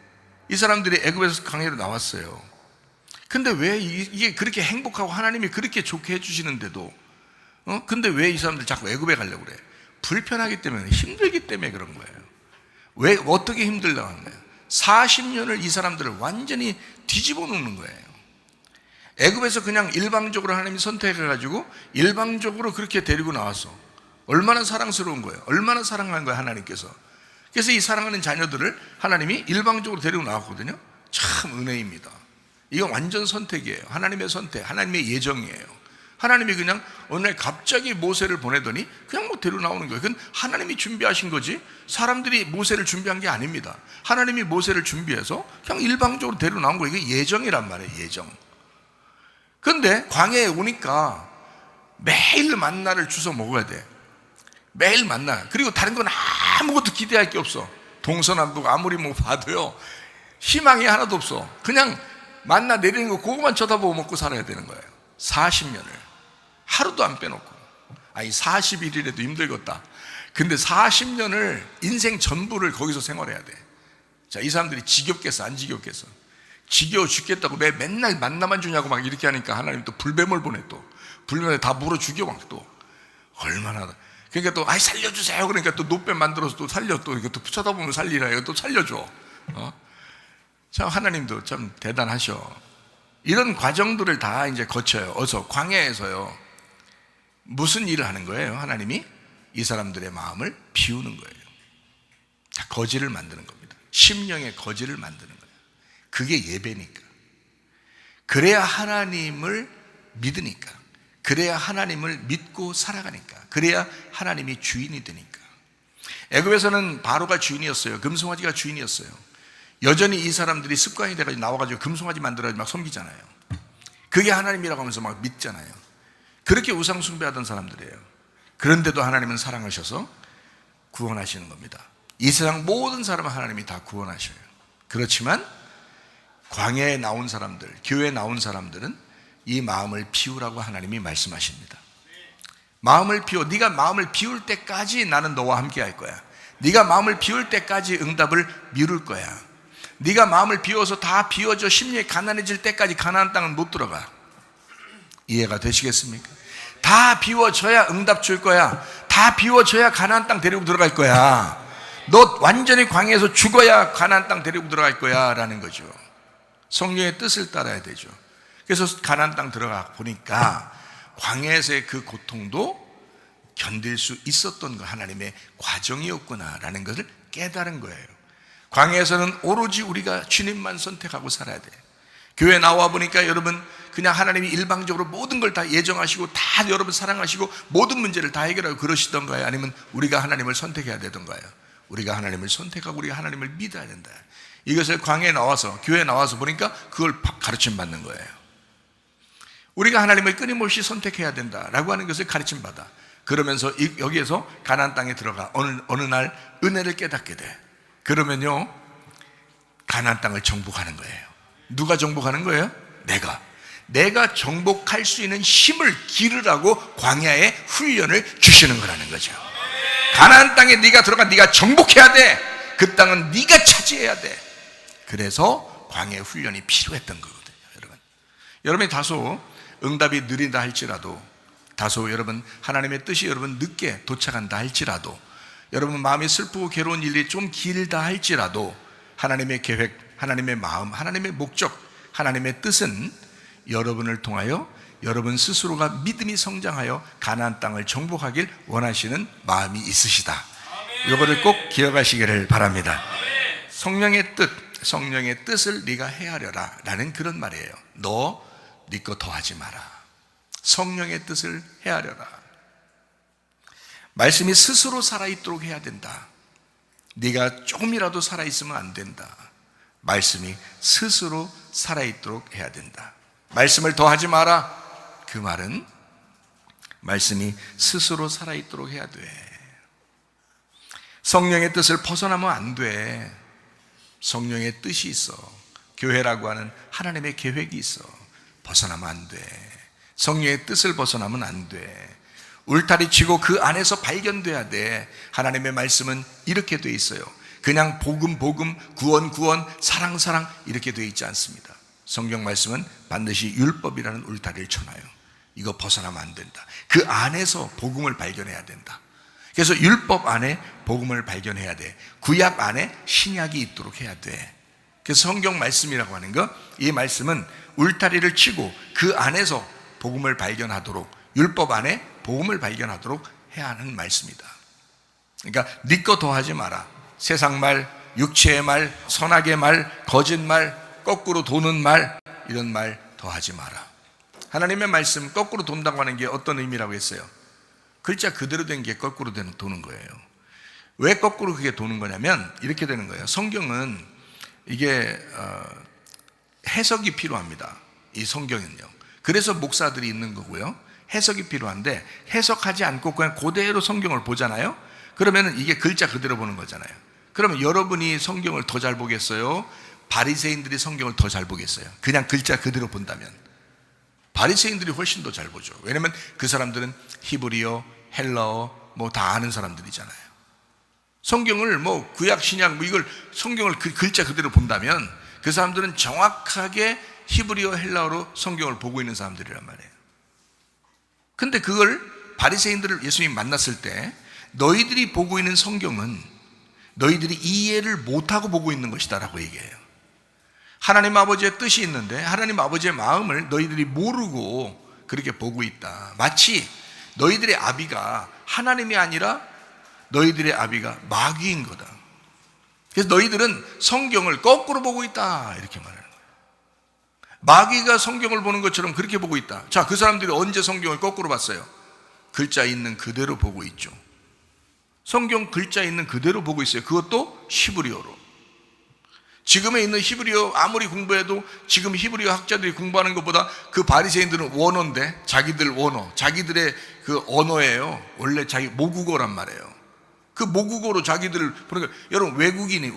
이 사람들이 애굽에서 광야로 나왔어요. 근데 왜 이게 그렇게 행복하고 하나님이 그렇게 좋게 해주시는데도 근데 왜 이 사람들 자꾸 애굽에 가려고 그래? 불편하기 때문에, 힘들기 때문에 그런 거예요. 왜 어떻게 힘들다고 하는 거예요? 40년을 이 사람들을 완전히 뒤집어 놓는 거예요. 애굽에서 그냥 일방적으로 하나님이 선택해가지고 일방적으로 그렇게 데리고 나왔어. 얼마나 사랑스러운 거예요. 얼마나 사랑한 거예요, 하나님께서. 그래서 이 사랑하는 자녀들을 하나님이 일방적으로 데리고 나왔거든요. 참 은혜입니다. 이건 완전 선택이에요. 하나님의 선택, 하나님의 예정이에요. 하나님이 그냥 어느 날 갑자기 모세를 보내더니 그냥 뭐 데리고 나오는 거예요. 그건 하나님이 준비하신 거지 사람들이 모세를 준비한 게 아닙니다. 하나님이 모세를 준비해서 그냥 일방적으로 데리고 나온 거예요. 이게 예정이란 말이에요, 예정. 그런데 광야에 오니까 매일 만나를 주워 먹어야 돼. 매일 만나. 그리고 다른 건 아무것도 기대할 게 없어. 동서남북 아무리 뭐 봐도요 희망이 하나도 없어. 그냥 만나 내리는 거 그거만 쳐다보고 먹고 살아야 되는 거예요. 40년을 하루도 안 빼놓고. 아니 40일이라도 힘들겠다. 근데 40년을 인생 전부를 거기서 생활해야 돼. 자, 이 사람들이 지겹겠어 안 지겹겠어? 지겨워 죽겠다고 맨날 만나만 주냐고 막 이렇게 하니까 하나님 또 불뱀을 보내. 또 불뱀에 다 물어 죽여 막. 또 얼마나. 그러니까 또 아이 살려주세요. 그러니까 또 노뱀 만들어서 또 살려. 또 이거 또 쳐다보면 살리라. 이거 또 살려줘. 참 하나님도 참 대단하셔. 이런 과정들을 다 이제 거쳐요. 어서 광야에서요. 무슨 일을 하는 거예요? 하나님이 이 사람들의 마음을 비우는 거예요. 거지를 만드는 겁니다. 심령의 거지를 만드는 거예요. 그게 예배니까. 그래야 하나님을 믿으니까. 그래야 하나님을 믿고 살아가니까. 그래야 하나님이 주인이 되니까. 애굽에서는 바로가 주인이었어요. 금송아지가 주인이었어요. 여전히 이 사람들이 습관이 돼가지고 나와가지고 금송아지 만들어가지고 막 섬기잖아요. 그게 하나님이라고 하면서 막 믿잖아요. 그렇게 우상 숭배하던 사람들이에요. 그런데도 하나님은 사랑하셔서 구원하시는 겁니다. 이 세상 모든 사람을 하나님이 다 구원하셔요. 그렇지만 광야에 나온 사람들, 교회에 나온 사람들은 이 마음을 비우라고 하나님이 말씀하십니다. 마음을 비워. 네가 마음을 비울 때까지 나는 너와 함께 할 거야. 네가 마음을 비울 때까지 응답을 미룰 거야. 네가 마음을 비워서 다 비워져 심령이 가난해질 때까지 가나안 땅은 못 들어가. 이해가 되시겠습니까? 다 비워져야 응답 줄 거야. 다 비워져야 가나안 땅 데리고 들어갈 거야. 너 완전히 광야에서 죽어야 가나안 땅 데리고 들어갈 거야 라는 거죠. 성령의 뜻을 따라야 되죠. 그래서 가나안 땅 들어가 보니까 광야에서의 그 고통도 견딜 수 있었던 거 하나님의 과정이었구나 라는 것을 깨달은 거예요. 광야에서는 오로지 우리가 주님만 선택하고 살아야 돼. 교회 나와 보니까 여러분 그냥 하나님이 일방적으로 모든 걸 다 예정하시고 다 여러분 사랑하시고 모든 문제를 다 해결하고 그러시던가요? 아니면 우리가 하나님을 선택해야 되던가요? 우리가 하나님을 선택하고 우리가 하나님을 믿어야 된다. 이것을 광야에 나와서 교회에 나와서 보니까 그걸 가르침 받는 거예요. 우리가 하나님을 끊임없이 선택해야 된다라고 하는 것을 가르침 받아. 그러면서 여기에서 가나안 땅에 들어가 어느 날 은혜를 깨닫게 돼. 그러면요 가나안 땅을 정복하는 거예요. 누가 정복하는 거예요? 내가 정복할 수 있는 힘을 기르라고 광야에 훈련을 주시는 거라는 거죠. 가나안 땅에 네가 들어가 네가 정복해야 돼. 그 땅은 네가 차지해야 돼. 그래서 광야의 훈련이 필요했던 거거든요. 여러분이 다소 응답이 느린다 할지라도, 다소 여러분 하나님의 뜻이 여러분 늦게 도착한다 할지라도, 여러분 마음이 슬프고 괴로운 일이 좀 길다 할지라도 하나님의 계획, 하나님의 마음, 하나님의 목적, 하나님의 뜻은 여러분을 통하여 여러분 스스로가 믿음이 성장하여 가나안 땅을 정복하길 원하시는 마음이 있으시다. 이거를 꼭 기억하시기를 바랍니다. 성령의 뜻을 네가 헤아려라 라는 그런 말이에요. 너 네 거 더 하지 마라. 성령의 뜻을 헤아려라. 말씀이 스스로 살아있도록 해야 된다. 네가 조금이라도 살아있으면 안 된다. 말씀이 스스로 살아있도록 해야 된다. 말씀을 더하지 마라. 그 말은 말씀이 스스로 살아있도록 해야 돼. 성령의 뜻을 벗어나면 안 돼. 성령의 뜻이 있어. 교회라고 하는 하나님의 계획이 있어. 벗어나면 안 돼. 성령의 뜻을 벗어나면 안 돼. 울타리 치고 그 안에서 발견돼야 돼. 하나님의 말씀은 이렇게 돼 있어요. 그냥 복음, 구원, 사랑 이렇게 돼 있지 않습니다. 성경 말씀은 반드시 율법이라는 울타리를 쳐놔요. 이거 벗어나면 안 된다. 그 안에서 복음을 발견해야 된다. 그래서 율법 안에 복음을 발견해야 돼. 구약 안에 신약이 있도록 해야 돼. 그래서 성경 말씀이라고 하는 거, 이 말씀은 울타리를 치고 그 안에서 복음을 발견하도록, 율법 안에 복음을 발견하도록 해야 하는 말씀이다. 그러니까 네 거 더하지 마라. 세상 말, 육체의 말, 선악의 말, 거짓말, 거꾸로 도는 말, 이런 말 더하지 마라. 하나님의 말씀 거꾸로 돈다고 하는 게 어떤 의미라고 했어요? 글자 그대로 된 게 거꾸로 도는 거예요. 왜 거꾸로 그게 도는 거냐면 이렇게 되는 거예요. 성경은 이게 해석이 필요합니다. 이 성경은요. 그래서 목사들이 있는 거고요. 해석이 필요한데 해석하지 않고 그냥 그대로 성경을 보잖아요. 그러면 이게 글자 그대로 보는 거잖아요. 그러면 여러분이 성경을 더 잘 보겠어요? 바리새인들이 성경을 더 잘 보겠어요? 그냥 글자 그대로 본다면 바리새인들이 훨씬 더 잘 보죠. 왜냐면 그 사람들은 히브리어, 헬라어 뭐 다 아는 사람들이잖아요. 성경을 뭐 구약 신약 뭐 이걸 성경을 글자 그대로 본다면 그 사람들은 정확하게 히브리어, 헬라어로 성경을 보고 있는 사람들이란 말이에요. 근데 그걸 바리새인들을 예수님이 만났을 때 너희들이 보고 있는 성경은 너희들이 이해를 못하고 보고 있는 것이다 라고 얘기해요. 하나님 아버지의 뜻이 있는데 하나님 아버지의 마음을 너희들이 모르고 그렇게 보고 있다. 마치 너희들의 아비가 하나님이 아니라 너희들의 아비가 마귀인 거다. 그래서 너희들은 성경을 거꾸로 보고 있다 이렇게 말하는 거예요. 마귀가 성경을 보는 것처럼 그렇게 보고 있다. 자, 그 사람들이 언제 성경을 거꾸로 봤어요? 글자 있는 그대로 보고 있죠. 성경 글자 있는 그대로 보고 있어요. 그것도 히브리어로. 지금에 있는 히브리어 아무리 공부해도 지금 히브리어 학자들이 공부하는 것보다 그 바리새인들은 원어인데 자기들 원어, 자기들의 그 언어예요. 원래 자기 모국어란 말이에요. 그 모국어로 자기들을 보니까 여러분 외국인이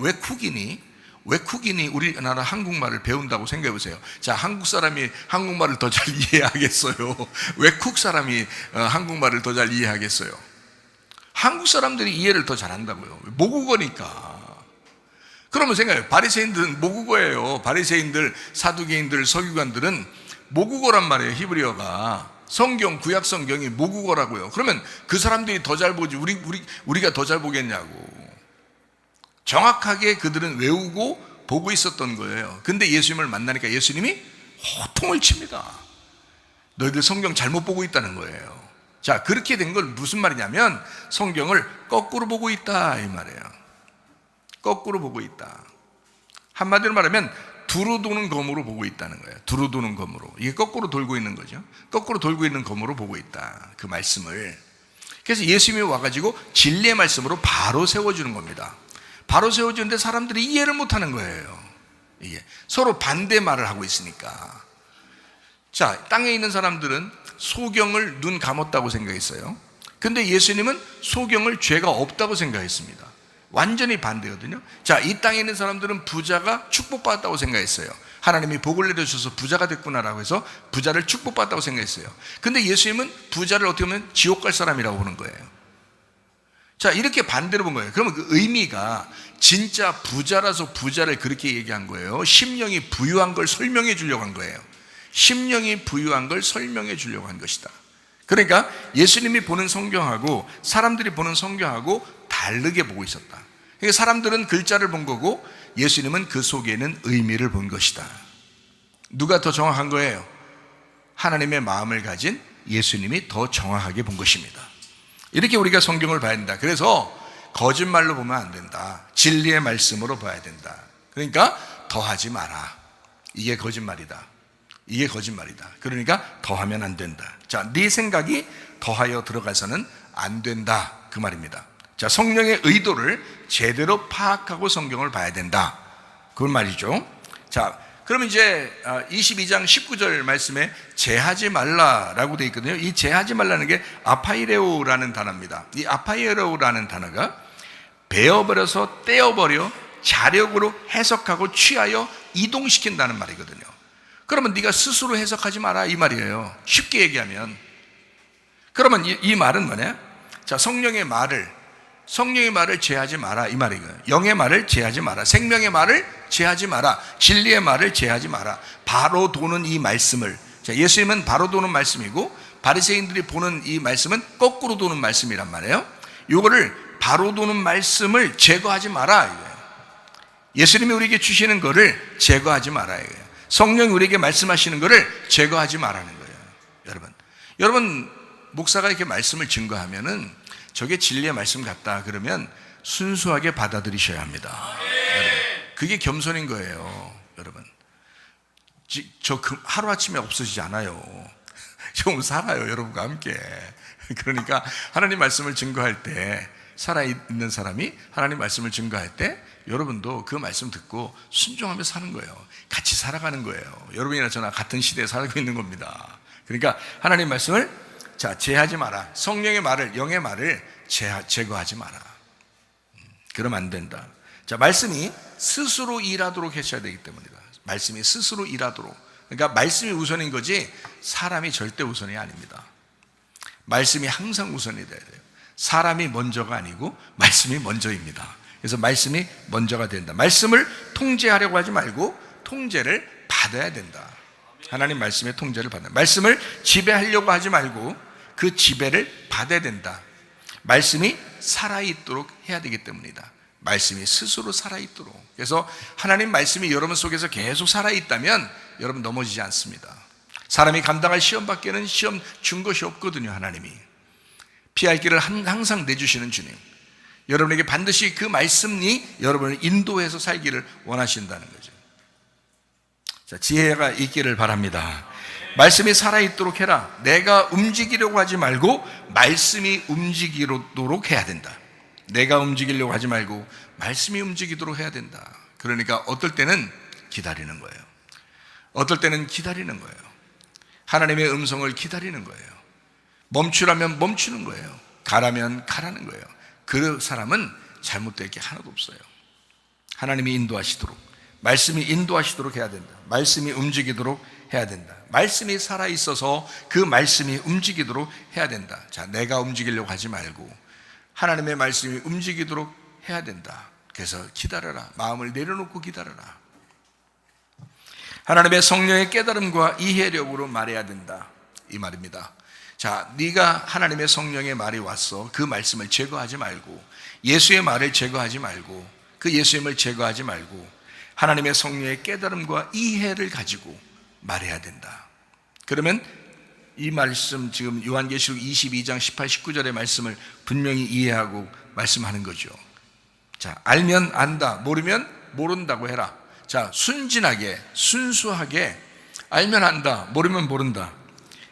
우리나라 한국말을 배운다고 생각해 보세요. 자, 한국 사람이 한국말을 더 잘 이해하겠어요? 외국 사람이 한국말을 더 잘 이해하겠어요? 한국 사람들이 이해를 더 잘한다고요. 모국어니까. 그러면 생각해요. 바리새인들은 모국어예요. 바리새인들, 사두개인들, 서기관들은 모국어란 말이에요. 히브리어가. 성경, 구약 성경이 모국어라고요. 그러면 그 사람들이 더 잘 보지 우리가 더 잘 보겠냐고. 정확하게 그들은 외우고 보고 있었던 거예요. 근데 예수님을 만나니까 예수님이 호통을 칩니다. 너희들 성경 잘못 보고 있다는 거예요. 자, 그렇게 된 건 무슨 말이냐면 성경을 거꾸로 보고 있다 이 말이에요. 거꾸로 보고 있다. 한마디로 말하면 두루 도는 검으로 보고 있다는 거예요. 두루 도는 검으로. 이게 거꾸로 돌고 있는 거죠. 거꾸로 돌고 있는 검으로 보고 있다. 그 말씀을. 그래서 예수님이 와가지고 진리의 말씀으로 바로 세워주는 겁니다. 바로 세워주는데 사람들이 이해를 못하는 거예요. 이게 서로 반대 말을 하고 있으니까. 자, 땅에 있는 사람들은 소경을 눈 감았다고 생각했어요. 근데 예수님은 소경을 죄가 없다고 생각했습니다. 완전히 반대거든요. 자, 이 땅에 있는 사람들은 부자가 축복받았다고 생각했어요. 하나님이 복을 내려주셔서 부자가 됐구나라고 해서 부자를 축복받았다고 생각했어요. 근데 예수님은 부자를 어떻게 보면 지옥 갈 사람이라고 보는 거예요. 자, 이렇게 반대로 본 거예요. 그러면 그 의미가 진짜 부자라서 부자를 그렇게 얘기한 거예요. 심령이 부유한 걸 설명해 주려고 한 거예요. 심령이 부유한 걸 설명해 주려고 한 것이다. 그러니까 예수님이 보는 성경하고 사람들이 보는 성경하고 다르게 보고 있었다. 그러니까 사람들은 글자를 본 거고 예수님은 그 속에는 의미를 본 것이다. 누가 더 정확한 거예요? 하나님의 마음을 가진 예수님이 더 정확하게 본 것입니다. 이렇게 우리가 성경을 봐야 된다. 그래서 거짓말로 보면 안 된다. 진리의 말씀으로 봐야 된다. 그러니까 더하지 마라. 이게 거짓말이다. 이게 거짓말이다. 그러니까 더하면 안 된다. 자, 네 생각이 더하여 들어가서는 안 된다. 그 말입니다. 자, 성령의 의도를 제대로 파악하고 성경을 봐야 된다. 그건 말이죠. 자, 그러면 이제 22장 19절 말씀에 제하지 말라라고 되어 있거든요. 이 제하지 말라는 게 아파이레오라는 단어입니다. 이 아파이레오라는 단어가 베어버려서 떼어버려 자력으로 해석하고 취하여 이동시킨다는 말이거든요. 그러면 네가 스스로 해석하지 마라 이 말이에요. 쉽게 얘기하면. 그러면 이 말은 뭐냐? 자, 성령의 말을 제하지 마라 이 말이에요. 영의 말을 제하지 마라. 생명의 말을 제하지 마라. 진리의 말을 제하지 마라. 바로 도는 이 말씀을, 자, 예수님은 바로 도는 말씀이고 바리새인들이 보는 이 말씀은 거꾸로 도는 말씀이란 말이에요. 이거를 바로 도는 말씀을 제거하지 마라 이거예요. 예수님이 우리에게 주시는 거를 제거하지 마라 이거예요. 성령이 우리에게 말씀하시는 거를 제거하지 말라는 거예요. 여러분 목사가 이렇게 말씀을 증거하면은 저게 진리의 말씀 같다 그러면 순수하게 받아들이셔야 합니다. 여러분, 그게 겸손인 거예요. 여러분, 저 하루아침에 없어지지 않아요. 좀 살아요, 여러분과 함께. 그러니까 하나님 말씀을 증거할 때, 살아있는 사람이 하나님 말씀을 증거할 때 여러분도 그 말씀 듣고 순종하며 사는 거예요. 같이 살아가는 거예요. 여러분이나 저나 같은 시대에 살고 있는 겁니다. 그러니까 하나님 말씀을 제하지 마라. 성령의 말을, 영의 말을 제거하지 마라. 그러면 안 된다. 자, 말씀이 스스로 일하도록 하셔야 되기 때문이다. 말씀이 스스로 일하도록. 그러니까 말씀이 우선인 거지 사람이 절대 우선이 아닙니다. 말씀이 항상 우선이 돼야 돼요. 사람이 먼저가 아니고 말씀이 먼저입니다. 그래서 말씀이 먼저가 된다. 말씀을 통제하려고 하지 말고 통제를 받아야 된다. 하나님 말씀의 통제를 받는다. 말씀을 지배하려고 하지 말고 그 지배를 받아야 된다. 말씀이 살아있도록 해야 되기 때문이다. 말씀이 스스로 살아있도록. 그래서 하나님 말씀이 여러분 속에서 계속 살아있다면 여러분 넘어지지 않습니다. 사람이 감당할 시험밖에는 시험 준 것이 없거든요. 하나님이 피할 길을 항상 내주시는 주님, 여러분에게 반드시 그 말씀이 여러분을 인도해서 살기를 원하신다는 거죠. 자, 지혜가 있기를 바랍니다. 말씀이 살아있도록 해라. 내가 움직이려고 하지 말고 말씀이 움직이도록 해야 된다. 내가 움직이려고 하지 말고 말씀이 움직이도록 해야 된다. 그러니까 어떨 때는 기다리는 거예요. 어떨 때는 기다리는 거예요. 하나님의 음성을 기다리는 거예요. 멈추라면 멈추는 거예요. 가라면 가라는 거예요. 그 사람은 잘못될 게 하나도 없어요. 하나님이 인도하시도록, 말씀이 인도하시도록 해야 된다. 말씀이 움직이도록 해야 된다. 말씀이 살아있어서 그 말씀이 움직이도록 해야 된다. 자, 내가 움직이려고 하지 말고 하나님의 말씀이 움직이도록 해야 된다. 그래서 기다려라. 마음을 내려놓고 기다려라. 하나님의 성령의 깨달음과 이해력으로 말해야 된다. 이 말입니다. 자, 네가 하나님의 성령의 말이 왔어. 그 말씀을 제거하지 말고, 예수의 말을 제거하지 말고, 그 예수님을 제거하지 말고 하나님의 성령의 깨달음과 이해를 가지고 말해야 된다. 그러면 이 말씀, 지금 요한계시록 22장 18, 19절의 말씀을 분명히 이해하고 말씀하는 거죠. 자, 알면 안다, 모르면 모른다고 해라. 자, 순진하게, 순수하게 알면 안다, 모르면 모른다.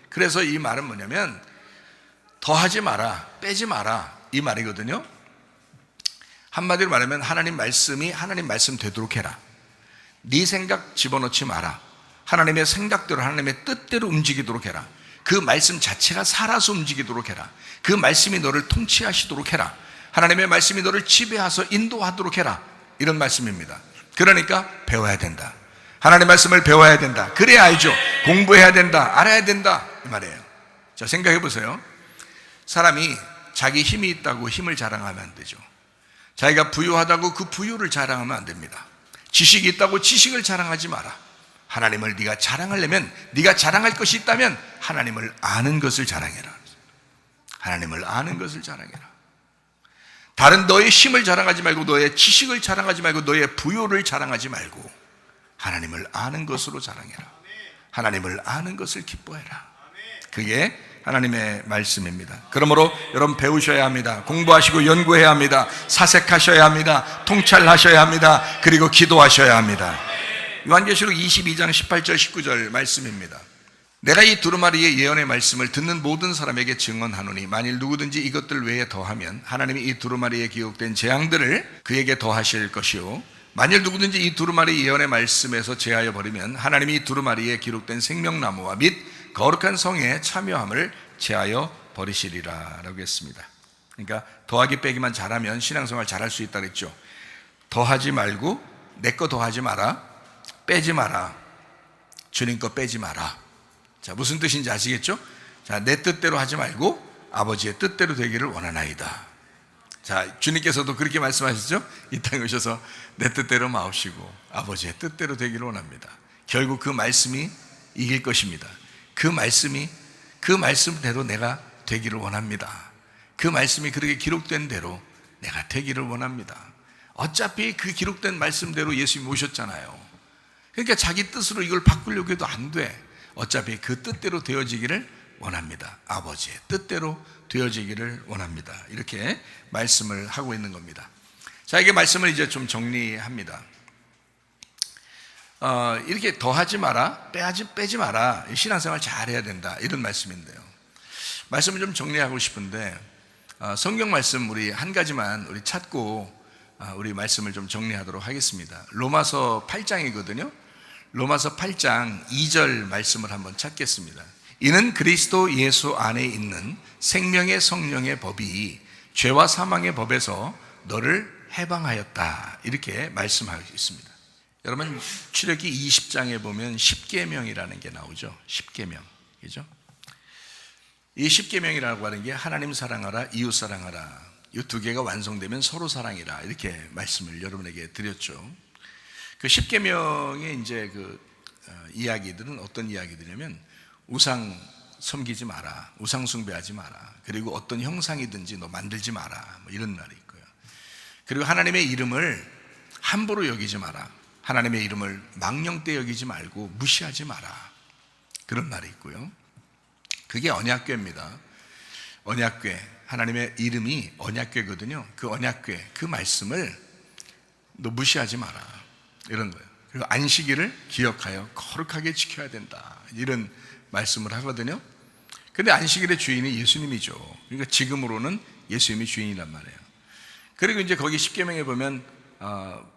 그래서 이 말은 뭐냐면 더하지 마라, 빼지 마라 이 말이거든요. 한마디로 말하면 하나님 말씀이 하나님 말씀 되도록 해라. 네 생각 집어넣지 마라. 하나님의 생각대로, 하나님의 뜻대로 움직이도록 해라. 그 말씀 자체가 살아서 움직이도록 해라. 그 말씀이 너를 통치하시도록 해라. 하나님의 말씀이 너를 지배하서 인도하도록 해라. 이런 말씀입니다. 그러니까 배워야 된다. 하나님의 말씀을 배워야 된다. 그래야 알죠. 공부해야 된다. 알아야 된다 이 말이에요. 자, 생각해 보세요. 사람이 자기 힘이 있다고 힘을 자랑하면 안 되죠. 자기가 부유하다고 그 부유를 자랑하면 안 됩니다. 지식이 있다고 지식을 자랑하지 마라. 하나님을 네가 자랑하려면, 네가 자랑할 것이 있다면 하나님을 아는 것을 자랑해라. 하나님을 아는 것을 자랑해라. 다른 너의 힘을 자랑하지 말고, 너의 지식을 자랑하지 말고, 너의 부요를 자랑하지 말고 하나님을 아는 것으로 자랑해라. 하나님을 아는 것을 기뻐해라. 그게 하나님의 말씀입니다. 그러므로 여러분 배우셔야 합니다. 공부하시고 연구해야 합니다. 사색하셔야 합니다. 통찰하셔야 합니다. 그리고 기도하셔야 합니다. 요한계시록 22장 18절 19절 말씀입니다. 내가 이 두루마리의 예언의 말씀을 듣는 모든 사람에게 증언하노니 만일 누구든지 이것들 외에 더하면 하나님이 이 두루마리에 기록된 재앙들을 그에게 더하실 것이요 만일 누구든지 이 두루마리 예언의 말씀에서 제하여 버리면 하나님이 이 두루마리에 기록된 생명나무와 및 거룩한 성에 참여함을 제하여 버리시리라 라고 했습니다. 그러니까 더하기 빼기만 잘하면 신앙생활 잘할 수 있다 그랬죠. 더하지 말고 내 거 더하지 마라, 빼지 마라, 주님 거 빼지 마라. 자, 무슨 뜻인지 아시겠죠? 자, 내 뜻대로 하지 말고 아버지의 뜻대로 되기를 원하나이다. 자, 주님께서도 그렇게 말씀하셨죠? 이 땅에 오셔서 내 뜻대로 마옵시고 아버지의 뜻대로 되기를 원합니다. 결국 그 말씀이 이길 것입니다. 그 말씀대로 내가 되기를 원합니다. 그 말씀이 그렇게 기록된 대로 내가 되기를 원합니다. 어차피 그 기록된 말씀대로 예수님이 오셨잖아요. 그러니까 자기 뜻으로 이걸 바꾸려고 해도 안 돼. 어차피 그 뜻대로 되어지기를 원합니다. 아버지의 뜻대로 되어지기를 원합니다. 이렇게 말씀을 하고 있는 겁니다. 자, 이게 말씀을 이제 좀 정리합니다. 이렇게 더하지 마라, 빼지 마라, 신앙생활 잘해야 된다, 이런 말씀인데요. 말씀을 좀 정리하고 싶은데 성경 말씀 우리 한 가지만 우리 찾고 우리 말씀을 좀 정리하도록 하겠습니다. 로마서 8장이거든요. 로마서 8장 2절 말씀을 한번 찾겠습니다. 이는 그리스도 예수 안에 있는 생명의 성령의 법이 죄와 사망의 법에서 너를 해방하였다, 이렇게 말씀하고 있습니다. 여러분 출애굽기 20장에 보면 십계명이라는 게 나오죠. 십계명, 그죠? 이 십계명이라고 하는 게 하나님 사랑하라, 이웃 사랑하라, 이 두 개가 완성되면 서로 사랑이라, 이렇게 말씀을 여러분에게 드렸죠. 그 십계명의 이제 이야기들은 어떤 이야기들이냐면 우상 섬기지 마라, 우상 숭배하지 마라, 그리고 어떤 형상이든지 너 만들지 마라, 뭐 이런 말이 있고요. 그리고 하나님의 이름을 함부로 여기지 마라, 하나님의 이름을 망령되 여기지 말고 무시하지 마라, 그런 말이 있고요. 그게 언약궤입니다. 언약궤, 하나님의 이름이 언약궤거든요. 그 언약궤, 그 말씀을 너 무시하지 마라, 이런 거예요. 그리고 안식일을 기억하여 거룩하게 지켜야 된다, 이런 말씀을 하거든요. 근데 안식일의 주인이 예수님이죠. 그러니까 지금으로는 예수님이 주인이란 말이에요. 그리고 이제 거기 십계명에 보면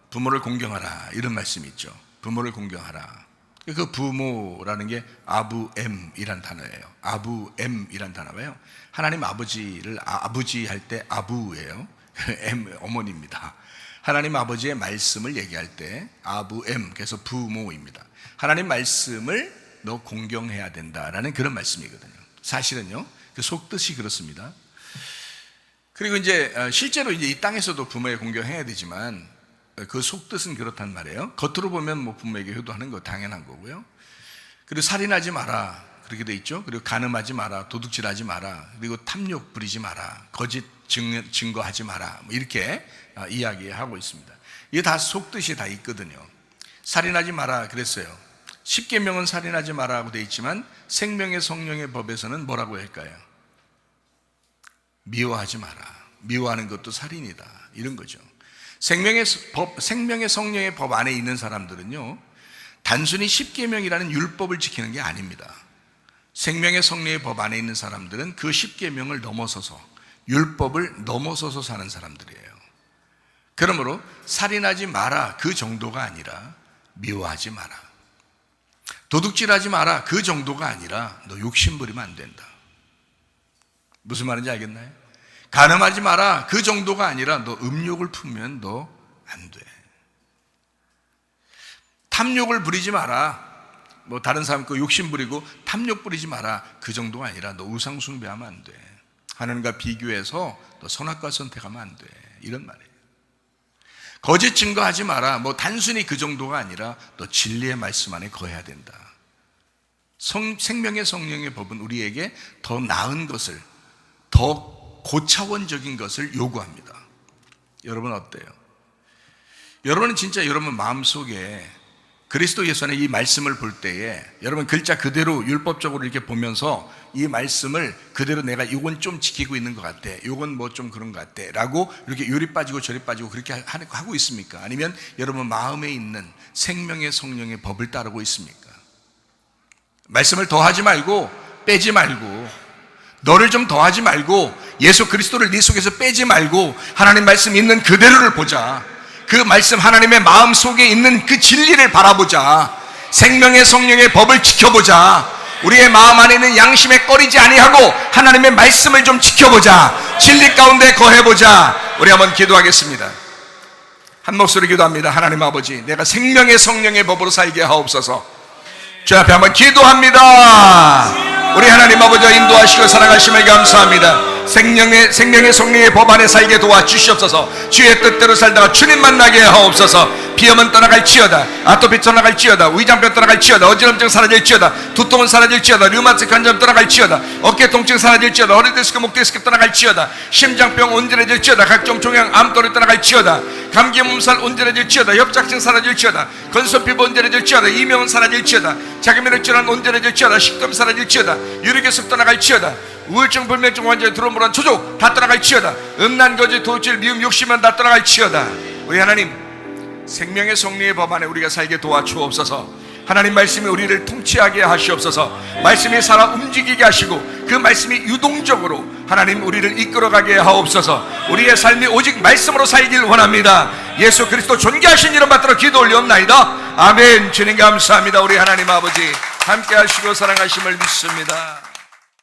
부모를 공경하라, 이런 말씀이 있죠. 부모를 공경하라. 그 부모라는 게 아부엠이란 단어예요. 아부엠이란 단어예요. 하나님 아버지를 아버지 할 때 아부예요. 엠 어머니입니다. 하나님 아버지의 말씀을 얘기할 때 아부엠, 그래서 부모입니다. 하나님 말씀을 너 공경해야 된다라는 그런 말씀이거든요. 사실은요, 그 속뜻이 그렇습니다. 그리고 이제 실제로 이제 이 땅에서도 부모에 공경해야 되지만 그 속뜻은 그렇단 말이에요. 겉으로 보면 뭐 부모에게 효도하는 거 당연한 거고요. 그리고 살인하지 마라, 그렇게 돼 있죠. 그리고 간음하지 마라, 도둑질하지 마라, 그리고 탐욕 부리지 마라, 거짓 증거하지 마라, 뭐 이렇게 이야기하고 있습니다. 이게 다 속뜻이 다 있거든요. 살인하지 마라 그랬어요. 십계명은 살인하지 마라고 돼 있지만 생명의 성령의 법에서는 뭐라고 할까요? 미워하지 마라. 미워하는 것도 살인이다, 이런 거죠. 생명의 성령의 법 안에 있는 사람들은요, 단순히 십계명이라는 율법을 지키는 게 아닙니다. 생명의 성령의 법 안에 있는 사람들은 그 십계명을 넘어서서 율법을 넘어서서 사는 사람들이에요. 그러므로 살인하지 마라 그 정도가 아니라 미워하지 마라, 도둑질하지 마라 그 정도가 아니라 너 욕심 부리면 안 된다. 무슨 말인지 알겠나요? 간음하지 마라 그 정도가 아니라 너 음욕을 품으면 너 안 돼. 탐욕을 부리지 마라, 뭐 다른 사람 거 욕심 부리고 탐욕 부리지 마라 그 정도가 아니라 너 우상 숭배하면 안 돼. 하나님과 비교해서 너 선악과 선택하면 안 돼, 이런 말이에요. 거짓 증거하지 마라, 뭐 단순히 그 정도가 아니라 너 진리의 말씀 안에 거해야 된다. 생명의 성령의 법은 우리에게 더 나은 것을, 더 고차원적인 것을 요구합니다. 여러분 어때요? 여러분은 진짜 여러분 마음속에 그리스도 예수 안에 이 말씀을 볼 때에 여러분 글자 그대로 율법적으로 이렇게 보면서 이 말씀을 그대로 내가 이건 좀 지키고 있는 것 같아, 이건 뭐 좀 그런 것 같아 라고 이렇게 요리 빠지고 저리 빠지고 그렇게 하고 있습니까? 아니면 여러분 마음에 있는 생명의 성령의 법을 따르고 있습니까? 말씀을 더하지 말고 빼지 말고, 너를 좀 더하지 말고 예수 그리스도를 네 속에서 빼지 말고 하나님 말씀 있는 그대로를 보자. 그 말씀 하나님의 마음 속에 있는 그 진리를 바라보자. 생명의 성령의 법을 지켜보자. 우리의 마음 안에 있는 양심에 꺼리지 아니하고 하나님의 말씀을 좀 지켜보자. 진리 가운데 거해보자. 우리 한번 기도하겠습니다. 한 목소리 기도합니다. 하나님 아버지, 내가 생명의 성령의 법으로 살게 하옵소서. 주 앞에 한번 기도합니다. 우리 하나님 아버지 인도하시고 사랑하심을 감사합니다. 생명의 성령의 법 안에 살게 도와주시옵소서. 주의 뜻대로 살다가 주님 만나게 하옵소서. 비염은 떠나갈지어다, 아토피 떠나갈지어다, 위장병 떠나갈지어다, 어지럼증 사라질지어다, 두통은 사라질지어다, 류마티크 환점 떠나갈지어다, 어깨 통증 사라질지어다, 허리 디스크, 목 디스크 떠나갈지어다, 심장병 온전해질지어다, 각종 종양 암돌이 떠나갈지어다, 감기 몸살 온전해질지어다, 협착증 사라질지어다, 건선피부 온전해질지어다, 이명은 사라질지어다, 자기면역 질환 온전해질지어다, 식도염 사라질지어다, 유리결석 떠나갈지어다, 우울증, 불면증, 완전히 두루뭉술한 초조 다 떠나갈지어다, 음란, 거짓, 도질, 미움, 욕심은 다 떠나갈지어다. 우리 하나님, 생명의 성령의 법 안에 우리가 살게 도와주옵소서. 하나님 말씀이 우리를 통치하게 하시옵소서. 말씀이 살아 움직이게 하시고 그 말씀이 유동적으로 하나님 우리를 이끌어가게 하옵소서. 우리의 삶이 오직 말씀으로 살길 원합니다. 예수 그리스도 존귀하신 이름 받들어 기도 올리옵나이다. 아멘. 주님 감사합니다. 우리 하나님 아버지 함께 하시고 사랑하심을 믿습니다.